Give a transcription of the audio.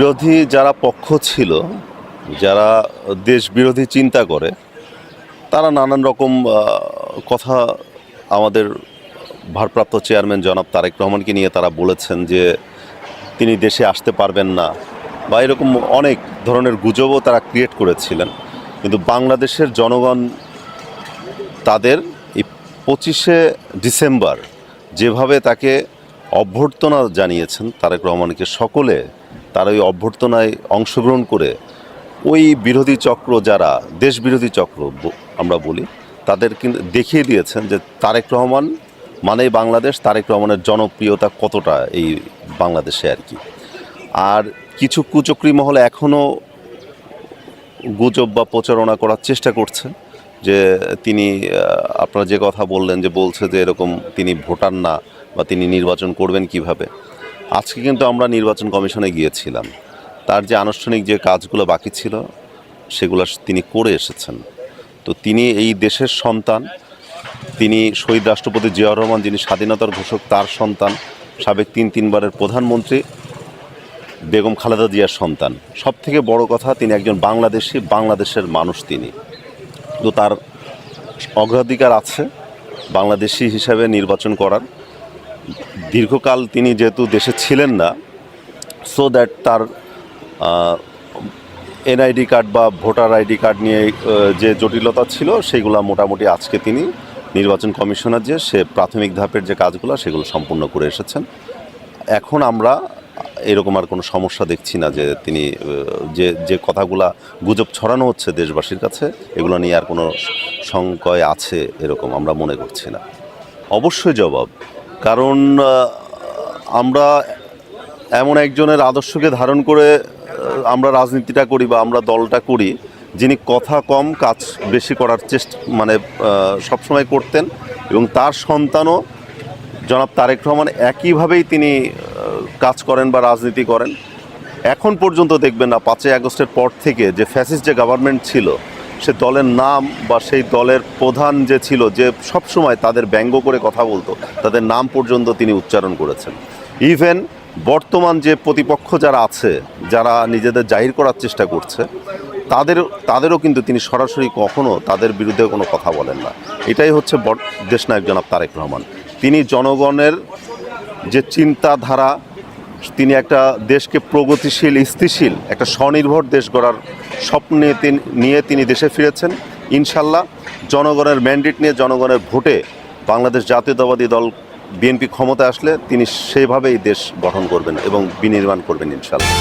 বিরোধী যারা পক্ষ ছিল, যারা দেশ বিরোধী চিন্তা করে, তারা নানান রকম কথা আমাদের ভারপ্রাপ্ত চেয়ারম্যান জনাব তারেক রহমানকে নিয়ে তারা বলেছেন যে তিনি দেশে আসতে পারবেন না, বা এরকম অনেক ধরনের গুজবও তারা ক্রিয়েট করেছিলেন। কিন্তু বাংলাদেশের জনগণ তাদের এই 25শে ডিসেম্বর যেভাবে তাকে অভ্যর্থনা জানিয়েছেন, তারেক রহমানকে সকলে তার ওই অভ্যর্থনায় অংশগ্রহণ করে ওই বিরোধী চক্র, যারা দেশ বিরোধী চক্র আমরা বলি, তাদের কিন্তু দেখিয়ে দিয়েছেন যে তারেক রহমান মানেই বাংলাদেশ, তারেক রহমানের জনপ্রিয়তা কতটা এই বাংলাদেশে আর কি। আর কিছু কুচক্রী মহলে এখনও গুজব বা প্রচারণা করার চেষ্টা করছে যে তিনি, আপনারা যে কথা বললেন, যে বলছে যে এরকম তিনি ভোটার না বা তিনি নির্বাচন করবেন কিভাবে। আজকে কিন্তু আমরা নির্বাচন কমিশনে গিয়েছিলাম, তার যে আনুষ্ঠানিক যে কাজগুলো বাকি ছিল সেগুলো তিনি করে এসেছেন। তো তিনি এই দেশের সন্তান, তিনি শহীদ রাষ্ট্রপতি জিয়াউর রহমান যিনি স্বাধীনতার ঘোষক তার সন্তান, সাবেক তিনবারের প্রধানমন্ত্রী বেগম খালেদা জিয়ার সন্তান। সব থেকে বড় কথা, তিনি একজন বাংলাদেশি, বাংলাদেশের মানুষ তিনি। তো তার অগ্রাধিকার আছে বাংলাদেশি হিসাবে নির্বাচন করার। দীর্ঘকাল তিনি যেহেতু দেশে ছিলেন না, সো দ্যাট তার এনআইডি কার্ড বা ভোটার আইডি কার্ড নিয়ে যে জটিলতা ছিল সেগুলো মোটামুটি আজকে তিনি নির্বাচন কমিশনার যে সে প্রাথমিক ধাপের যে কাজগুলো সেগুলো সম্পূর্ণ করে এসেছেন। এখন আমরা এরকম আর কোনো সমস্যা দেখছি না যে তিনি যে কথাগুলা গুজব ছড়ানো হচ্ছে দেশবাসীর কাছে, এগুলো নিয়ে আর কোনো সংশয় আছে এরকম আমরা মনে করছি না। অবশ্যই জবাব, কারণ আমরা এমন একজনের আদর্শকে ধারণ করে আমরা রাজনীতিটা করি বা আমরা দলটা করি, যিনি কথা কম কাজ বেশি করার চেষ্টা সবসময় করতেন, এবং তার সন্তানও জনাব তারেক রহমান একইভাবেই তিনি কাজ করেন বা রাজনীতি করেন। এখন পর্যন্ত দেখবেন না 5ই আগস্টের পর থেকে যে ফ্যাসিস্ট যে গভর্নমেন্ট ছিল, সে দলের নাম বা সেই দলের প্রধান যে ছিল, যে সবসময় তাদের ব্যঙ্গ করে কথা বলতো, তাদের নাম পর্যন্ত তিনি উচ্চারণ করেছেন। ইভেন বর্তমান যে প্রতিপক্ষ যারা আছে, যারা নিজেদের জাহির করার চেষ্টা করছে, তাদেরও কিন্তু তিনি সরাসরি কখনো তাদের বিরুদ্ধে কোনো কথা বলেন না। এটাই হচ্ছে দেশনায়ক জনাব তারেক রহমান। তিনি জনগণের যে চিন্তাধারা, তিনি একটা দেশকে প্রগতিশীল, স্থিতিশীল, একটা স্বনির্ভর দেশ গড়ার স্বপ্ন নিয়ে তিনি দেশে ফিরেছেন। ইনশাল্লাহ জনগণের ম্যান্ডেট নিয়ে, জনগণের ভোটে বাংলাদেশ জাতীয়তাবাদী দল বিএনপি ক্ষমতায় আসলে তিনি সেইভাবেই দেশ গঠন করবেন এবং বিনির্মাণ করবেন ইনশাল্লাহ।